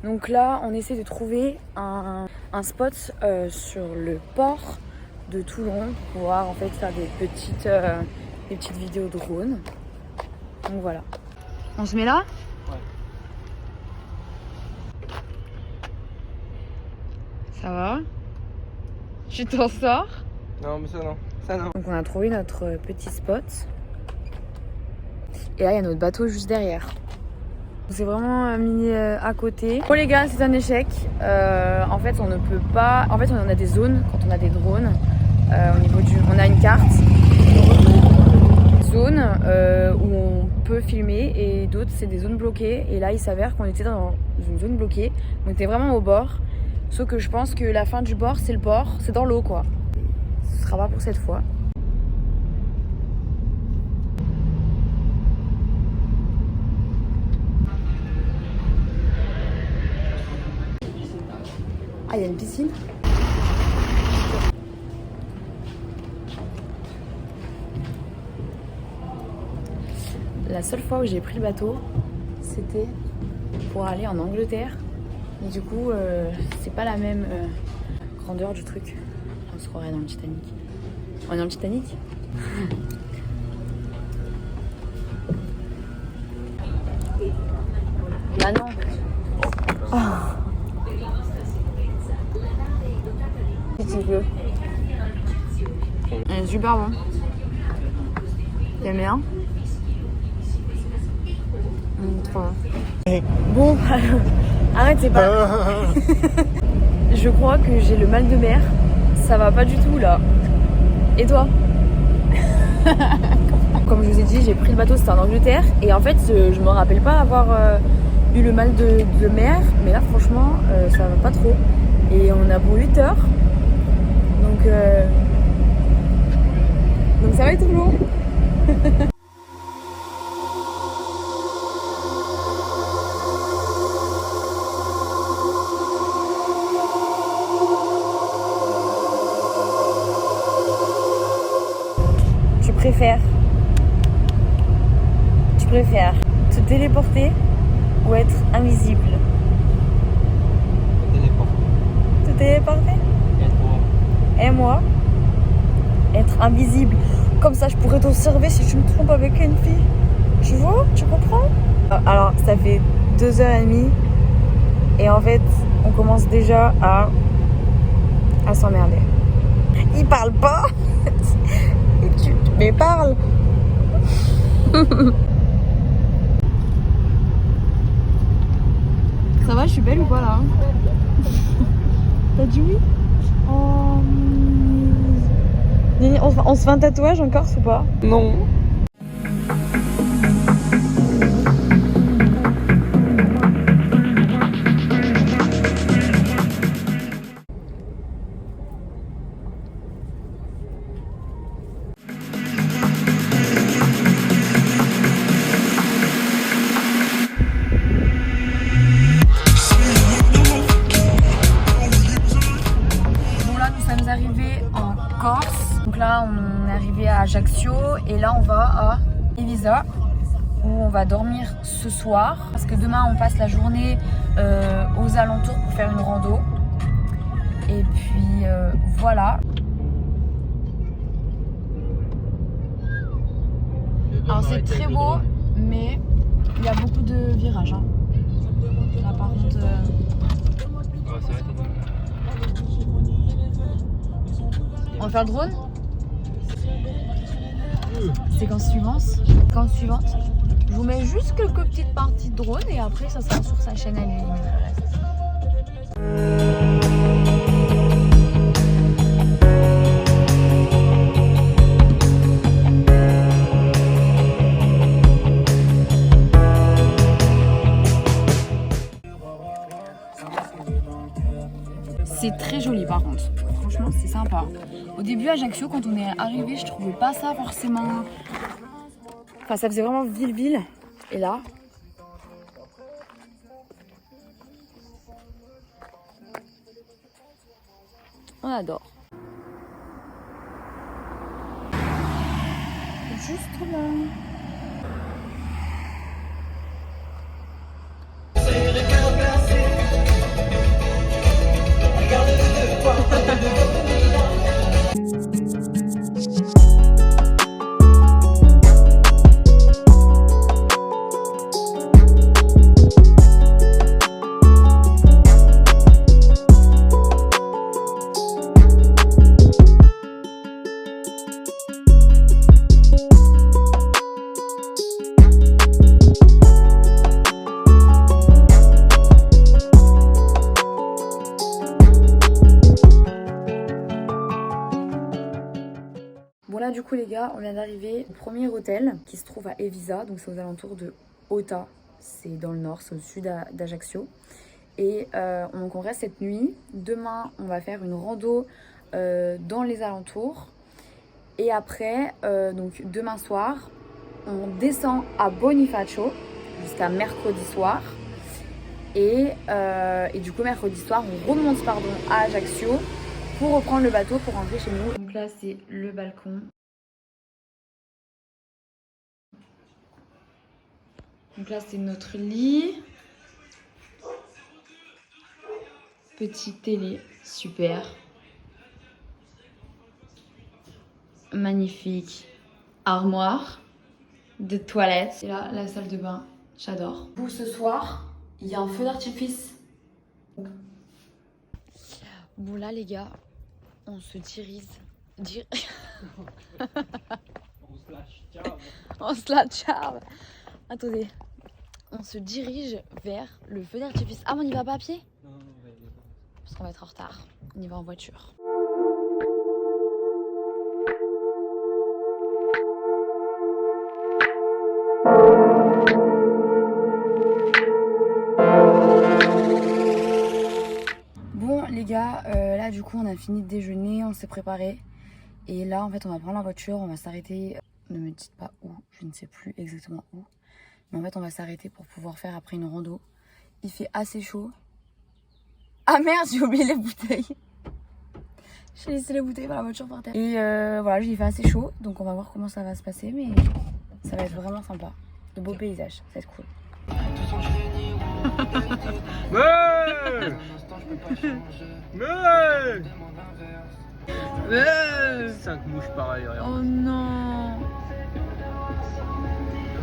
Donc là, on essaie de trouver un spot sur le port de Toulon pour pouvoir en fait faire des petites vidéos drone. Donc voilà. On se met là ? Ouais. Ça va ? Tu t'en sors ? Non, mais ça non. Ça non. Donc on a trouvé notre petit spot. Et là, il y a notre bateau juste derrière. C'est vraiment mis à côté. Bon les gars, c'est un échec. En fait, on ne peut pas... En fait, on a des zones quand on a des drones. Au niveau on a une carte. Zone où on peut filmer et d'autres, c'est des zones bloquées. Et là, il s'avère qu'on était dans une zone bloquée. On était vraiment au bord. Sauf que je pense que la fin du bord, c'est le port. C'est dans l'eau, quoi. Ce sera pas pour cette fois. Ah, il y a une piscine. La seule fois où j'ai pris le bateau, c'était pour aller en Angleterre. Et du coup, c'est pas la même grandeur du truc. On se croirait dans le Titanic. On est dans le Titanic ? Bah non. Oh. Si tu veux. Elle est super bon. T'aimes bien ? Trop bon. Bon, arrêtez pas. Je crois que j'ai le mal de mer. Ça va pas du tout là. Et toi ? Comme je vous ai dit, j'ai pris le bateau, c'était en Angleterre. Et en fait, je me rappelle pas avoir eu le mal de mer. Mais là, franchement, ça va pas trop. Et on a pour 8 heures. Donc ça va être long. Tu préfères te téléporter ou être invisible? Te téléporter? Et moi? Être invisible. Comme ça, je pourrais t'observer si tu me trompes avec une fille. Tu vois? Tu comprends? Alors, ça fait 2h30 et en fait, on commence déjà à s'emmerder. Il parle pas. Mais parle. Ça va, je suis belle ou pas là? T'as dit oui? Oh. On se fait un tatouage en Corse ou pas? Non. Donc là, on est arrivé à Ajaccio et là, on va à Ibiza où on va dormir ce soir parce que demain, on passe la journée aux alentours pour faire une rando. Et puis voilà. Alors c'est très beau, mais il y a beaucoup de virages. Hein. Là, par contre. On va faire le drone? Séquence suivante. Je vous mets juste quelques petites parties de drone et après ça sera sur sa chaîne à lui. C'est très joli par contre, franchement c'est sympa. Au début à Ajaccio, quand on est arrivé, je trouvais pas ça forcément... Enfin ça faisait vraiment ville. Et là... on adore. Juste là. du coup les gars, on vient d'arriver au premier hôtel qui se trouve à Evisa, donc c'est aux alentours de Ota, c'est dans le nord, c'est au sud d'Ajaccio. Et donc on reste cette nuit. Demain on va faire une rando dans les alentours. Et après, donc demain soir, on descend à Bonifacio jusqu'à mercredi soir. Et du coup mercredi soir on remonte à Ajaccio pour reprendre le bateau pour rentrer chez nous. Donc là c'est le balcon. Donc là c'est notre lit. Petite télé, super. Magnifique. Armoire de toilette. Et là la salle de bain, j'adore. Pour ce soir, il y a un feu d'artifice. Bon là les gars, on se dirige. On se la charme. Attendez. On se dirige vers le feu d'artifice. Ah, mais on y va pas à pied? Non, parce qu'on va être en retard. On y va en voiture. Bon les gars, là du coup on a fini de déjeuner, on s'est préparé. Et là en fait on va prendre la voiture, on va s'arrêter. Ne me dites pas où, je ne sais plus exactement où. Mais en fait on va s'arrêter pour pouvoir faire après une rando. Il fait assez chaud. Ah merde, j'ai oublié les bouteilles. J'ai laissé les bouteilles dans la voiture par terre. Et voilà, il fait assez chaud. Donc on va voir comment ça va se passer. Mais ça va être vraiment sympa. De beaux paysages, ça va être cool. Mais 5 mouches pareil. Oh non.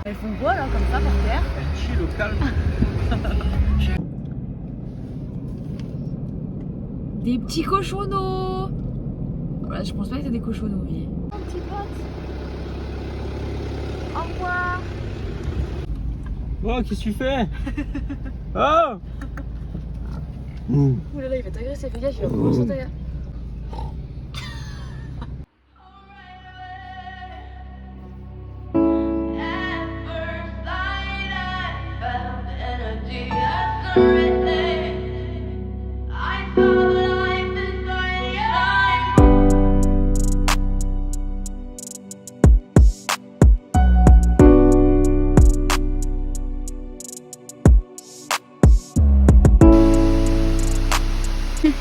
Elles font quoi là, comme ça, par terre? Elles chill au calme. Des petits cochonneaux. Voilà, je pense pas que c'est des cochonneaux, mais... Un petit pote. Au revoir. Oh, qu'est-ce que tu fais? Oh. Ouh là là, il va t'agresser, fais gaffe, il va prendre son tailleur.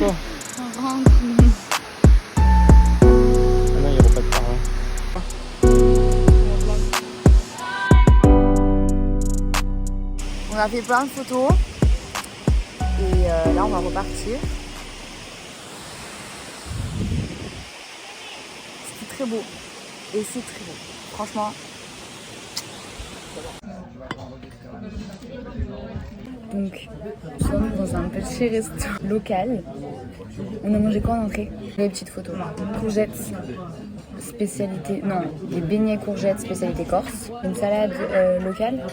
Oh. On rentre. Ah non, il n'y aura pas de parrain. On a fait plein de photos. Et là, on va repartir. C'était très beau. Et c'est très beau. Franchement. Donc, nous sommes dans un petit resto local. On a mangé quoi en entrée? Les petites photos. Courgettes, spécialité... Non, des beignets courgettes, spécialité corse. Une salade locale.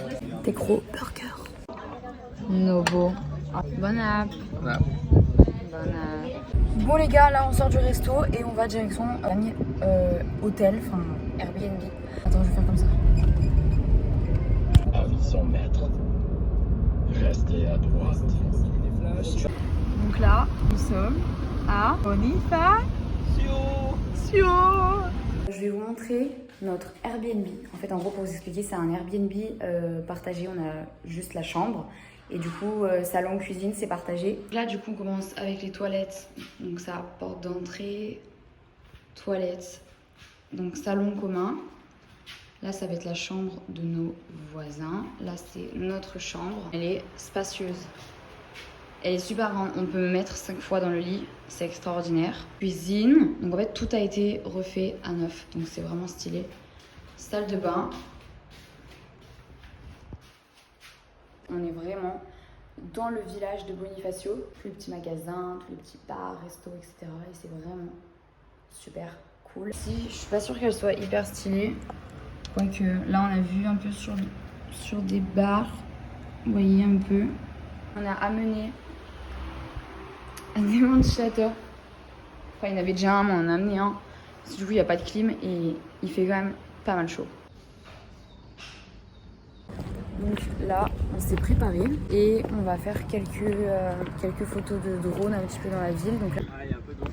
Des gros burgers. Nobo. Bon app. Ouais. Bon app. Bon les gars, là on sort du resto et on va direction hôtel, enfin Airbnb. Attends, je vais faire comme ça. Avis son maître. Restez à droite. Donc là, nous sommes à Bonifacio. Je vais vous montrer notre Airbnb. En fait, en gros, pour vous expliquer, c'est un Airbnb partagé. On a juste la chambre. Et du coup, salon, cuisine, c'est partagé. Là, du coup, on commence avec les toilettes. Donc ça, porte d'entrée, toilettes. Donc salon commun. Là, ça va être la chambre de nos voisins. Là, c'est notre chambre. Elle est spacieuse. Elle est super grande. On peut me mettre 5 fois dans le lit. C'est extraordinaire. Cuisine. Donc en fait, tout a été refait à neuf. Donc c'est vraiment stylé. Salle de bain. On est vraiment dans le village de Bonifacio. Tous les petits magasins, tous les petits bars, restos, etc. Et c'est vraiment super cool. Si, je suis pas sûre qu'elle soit hyper stylée. Quoique là, on a vu un peu sur des bars. Vous voyez un peu. On a amené un démon de château. Enfin, il y en avait déjà un, mais on en a amené un Du coup, il n'y a pas de clim et il fait quand même pas mal chaud. Donc là, on s'est préparé et on va faire quelques photos de drone un petit peu dans la ville. Donc là... Ah, il y a un peu d'eau.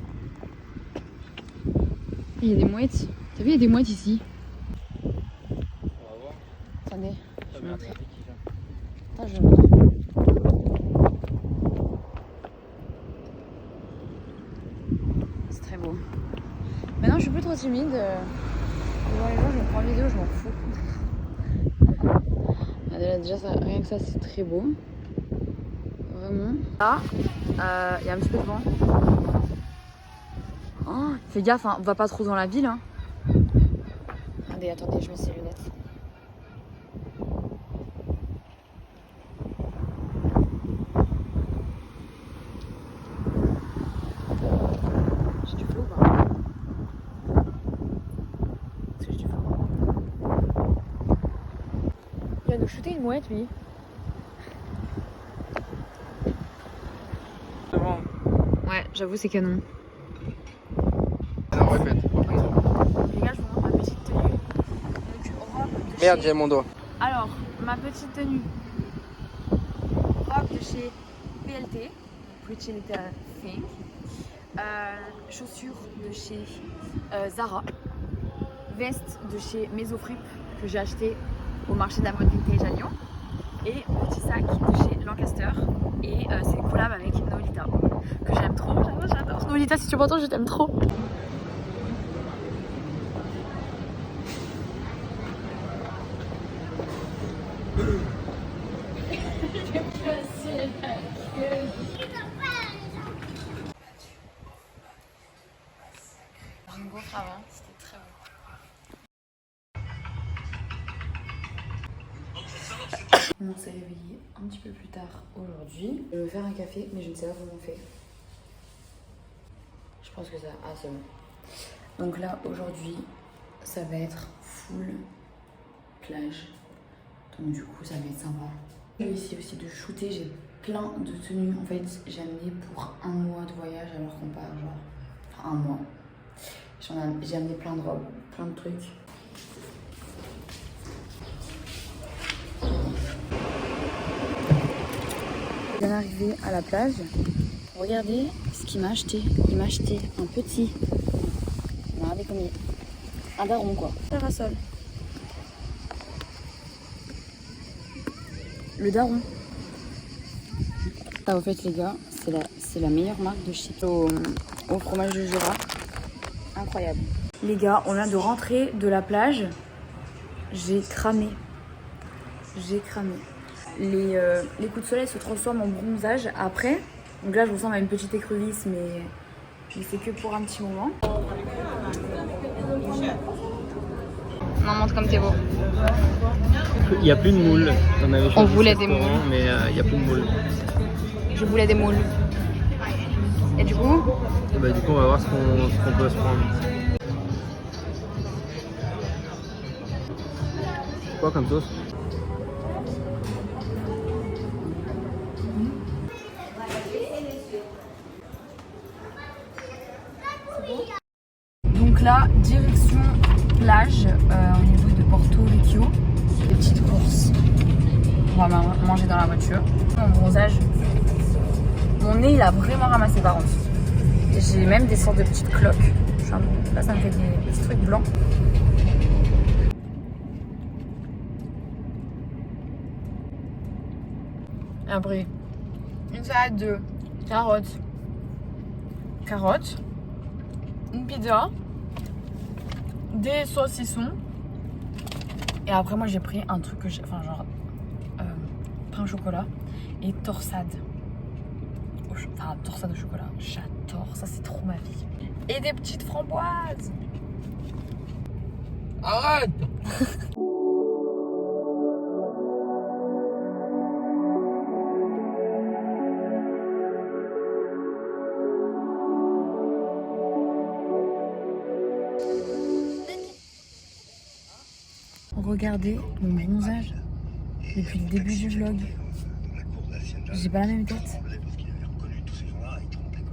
Il y a des mouettes. T'as vu, il y a des mouettes ici. On va voir. Attendez, je vais Ah, montrer. merde, c'est qui, ça? Attends, je vais montrer. C'est très beau. Maintenant, je suis plus trop timide. Devant les gens, je me prends en vidéo, je m'en fous. Déjà, rien que ça, c'est très beau. Vraiment. Là, il y a un petit peu de vent. Oh, fais gaffe, hein, on va pas trop dans la ville. Hein. Attendez, je mets ces lunettes. J'ai du flou ou pas? Est-ce que j'ai du flou? Il va nous shooter une mouette, lui. Devant. Ouais, j'avoue, c'est canon. Ça répète. Les gars, je vous montre ma petite tenue. Donc, robe de Merde, chez... j'ai mon doigt. Alors, ma petite tenue. Robe de chez PLT. Pretty Little Thing. Chaussures de chez Zara. Veste de chez Mesofrip que j'ai acheté au marché de la mode vintage à Lyon. Et petit sac de chez Lancaster. Et c'est une collab avec Nolita. Que j'aime trop, j'adore. Nolita, si tu m'entends, je t'aime trop. J'ai une gaufre avant, c'était très bon. On s'est réveillé un petit peu plus tard aujourd'hui. Je vais me faire un café, mais je ne sais pas comment on fait. Je pense que ça... Ah, c'est bon. Donc là, aujourd'hui, ça va être full plage. Donc du coup, ça va être sympa. J'ai essayé aussi de shooter, j'ai plein de tenues. En fait, j'ai amené pour un mois de voyage alors qu'on part genre... Enfin, un mois. J'ai amené plein de robes, plein de trucs. Je viens d'arriver à la plage. Regardez ce qu'il m'a acheté. Il m'a acheté un petit. Regardez comme il est. Un daron quoi. Parasol. Le daron. Ah, au fait les gars, c'est la meilleure marque de chips au fromage de Jura. Incroyable. Les gars, on vient de rentrer de la plage. J'ai cramé. Les coups de soleil se transforment en bronzage après. Donc là, je ressemble à une petite écrevisse, mais c'est que pour un petit moment. Non, montre comme t'es beau. Il n'y a plus de moules. On voulait des moules. Mais il n'y a plus de moules. Je voulais des moules. Et du coup, Bah, du coup, on va voir ce qu'on peut se prendre. Quoi comme sauce? donc là, direction plage au niveau de Porto Vecchio. Des petites courses. On va manger dans la voiture. Mon bronzage. Mon nez, il a vraiment ramassé par contre. J'ai même des sortes de petites cloques. Là, ça me fait des petits trucs blancs. Et après, une salade de carottes. Une pizza. Des saucissons. Et après, moi, j'ai pris un truc que j'ai... Enfin, genre... pain au chocolat et torsade. Enfin, torsade au chocolat. J'adore, ça c'est trop ma vie. Et des petites framboises. Arrête! Regardez mon bronzage depuis le début du vlog. J'ai pas la même tête.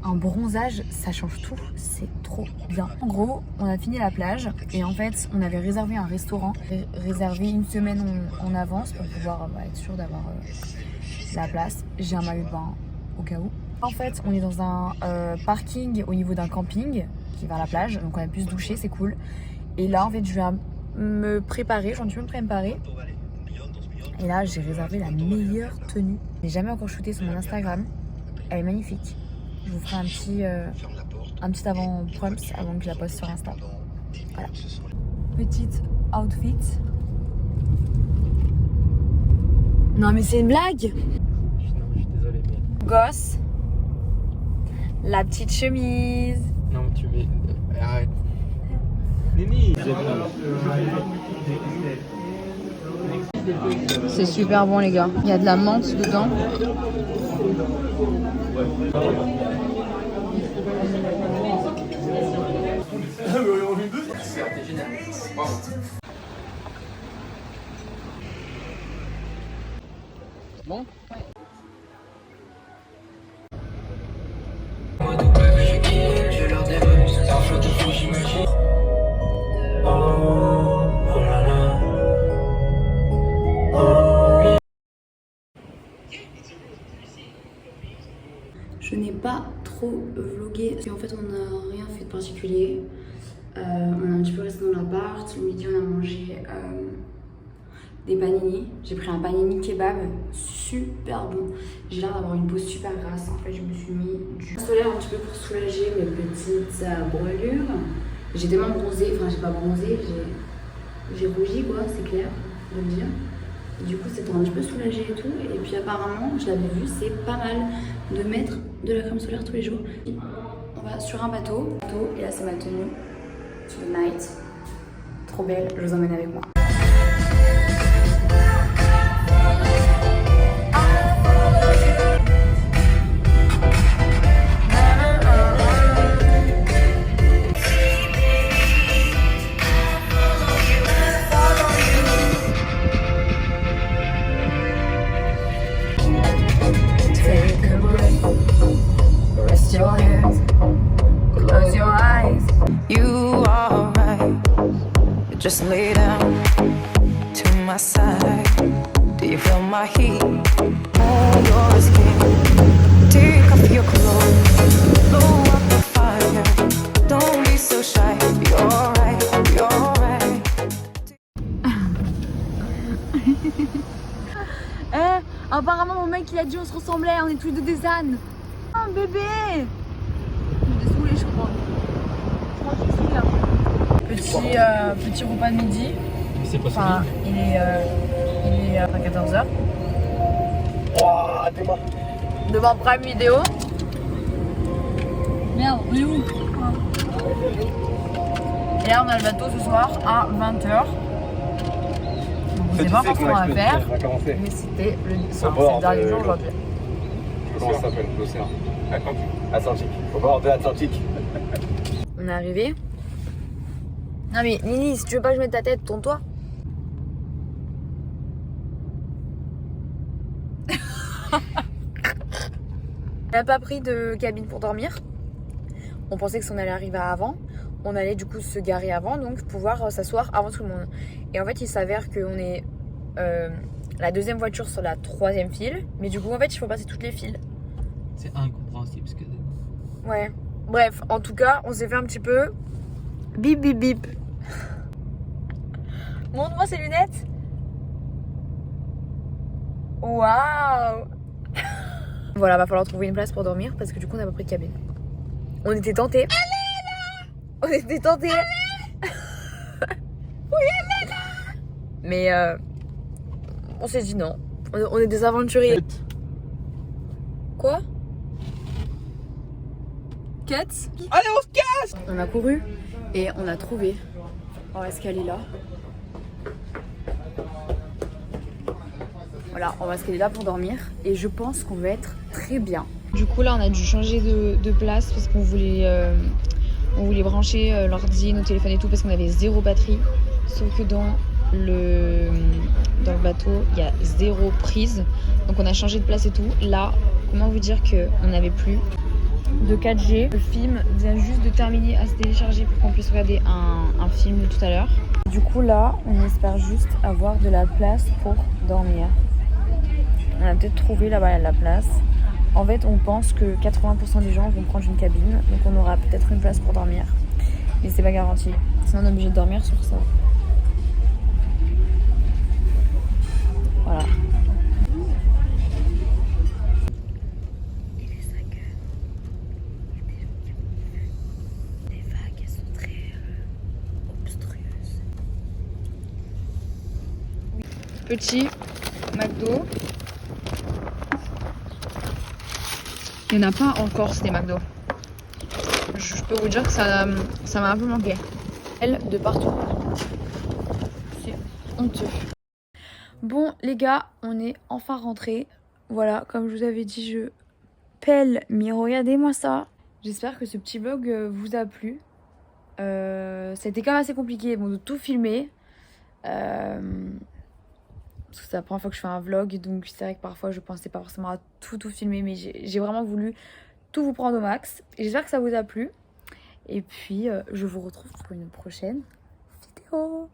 un bronzage, ça change tout, c'est trop bien. En gros, on a fini la plage et en fait, on avait réservé un restaurant, réservé une semaine en avance pour pouvoir être sûr d'avoir la place. J'ai un maillot de bain au cas où. En fait, on est dans un parking au niveau d'un camping qui va à la plage, donc on a pu se doucher, c'est cool. Et là, en fait, je viens me préparer, j'en suis me préparer. Et là, j'ai réservé la meilleure tenue. Je n'ai jamais encore shooté sur mon Instagram. Elle est magnifique. Je vous ferai un petit avant-prompts avant que je la poste sur Insta. Voilà. Petite outfit. Non mais c'est une blague. Non, je suis désolé, mais. Gosse. La petite chemise. Non, mais tu mets. Arrête. Nini. C'est super bon les gars. Il y a de la menthe dedans. Bon. Je n'ai pas trop vlogué parce qu'en fait on n'a rien fait de particulier. On a un petit peu resté dans l'appart. Le midi on a mangé des panini. J'ai pris un panini kebab super bon. J'ai l'air d'avoir une peau super grasse. En fait je me suis mis du solaire un petit peu pour soulager mes petites brûlures. J'ai tellement bronzé, enfin j'ai pas bronzé, j'ai rougi quoi, c'est clair de le dire. Du coup, c'était un petit peu soulagé et tout. Et puis apparemment, je l'avais vu, c'est pas mal de mettre de la crème solaire tous les jours. On va sur un bateau. Et là, c'est ma tenue tonight. Trop belle, je vous emmène avec moi. Just lay down to my side. Do you feel my heat? Oh, your skin. Take off your clothes. Blow up the fire. Don't be so shy. You're right. You're right. Apparemment, mon mec il a dit on se ressemblait, on est tous les deux des ânes. Ah, bébé. Je suis désolée, je crois. Petit repas de midi. C'est pas Enfin, il est à 14h. Oh, demain. Devant Prime Vidéo. Merde, on est où? Et là, on a le bateau ce soir à 20h. On sait pas forcément à faire. Mais c'était le dernier jour aujourd'hui. Comment ça s'appelle? L'océan Atlantique. Au bord de l'Atlantique. On est arrivé. Non mais Nini, si tu veux pas que je mette ta tête, tourne-toi. On n'a pas pris de cabine pour dormir. On pensait que si on allait arriver avant, on allait du coup se garer avant, donc pouvoir s'asseoir avant tout le monde. Et en fait, il s'avère qu'on est la deuxième voiture sur la troisième file, mais du coup, en fait, il faut passer toutes les files. C'est incompréhensible ce que. Ouais. Bref, en tout cas, on s'est fait un petit peu bip bip bip. Montre-moi ces lunettes. Waouh. Voilà, va falloir trouver une place pour dormir parce que du coup, on n'a pas pris de cabine. On était tentés. On était tentés. Oui, elle est là. Mais on s'est dit non. On est des aventuriers. Quoi? Cut. Allez, on se casse. On a couru et on a trouvé. Oh, est-ce qu'elle est là? Voilà, on va se caler là pour dormir et je pense qu'on va être très bien. Du coup là on a dû changer de place parce qu'on voulait brancher l'ordi, nos téléphones et tout parce qu'on avait zéro batterie. Sauf que dans le bateau il y a zéro prise. Donc on a changé de place et tout. Là, comment vous dire qu'on n'avait plus de 4G. Le film vient juste de terminer à se télécharger pour qu'on puisse regarder un film de tout à l'heure. Du coup là, on espère juste avoir de la place pour dormir. On a peut-être trouvé là-bas la place. En fait, on pense que 80% des gens vont prendre une cabine, donc on aura peut-être une place pour dormir. Mais c'est pas garanti. Sinon on est obligé de dormir sur ça. Voilà. Il est 5 heures. Il y a des gens qui ont vu. Les vagues, elles sont très obstrueuses. Petit McDo. Il n'y en a pas en Corse des McDo. Je peux vous dire que ça m'a un peu manqué. Elle de partout. C'est honteux. Bon les gars, on est enfin rentrés. Voilà, comme je vous avais dit, je pèle, mais regardez-moi ça. J'espère que ce petit vlog vous a plu. C'était quand même assez compliqué de tout filmer. Parce que c'est la première fois que je fais un vlog, donc c'est vrai que parfois je pensais pas forcément à tout filmer, mais j'ai vraiment voulu tout vous prendre au max. Et j'espère que ça vous a plu. Et puis je vous retrouve pour une prochaine vidéo.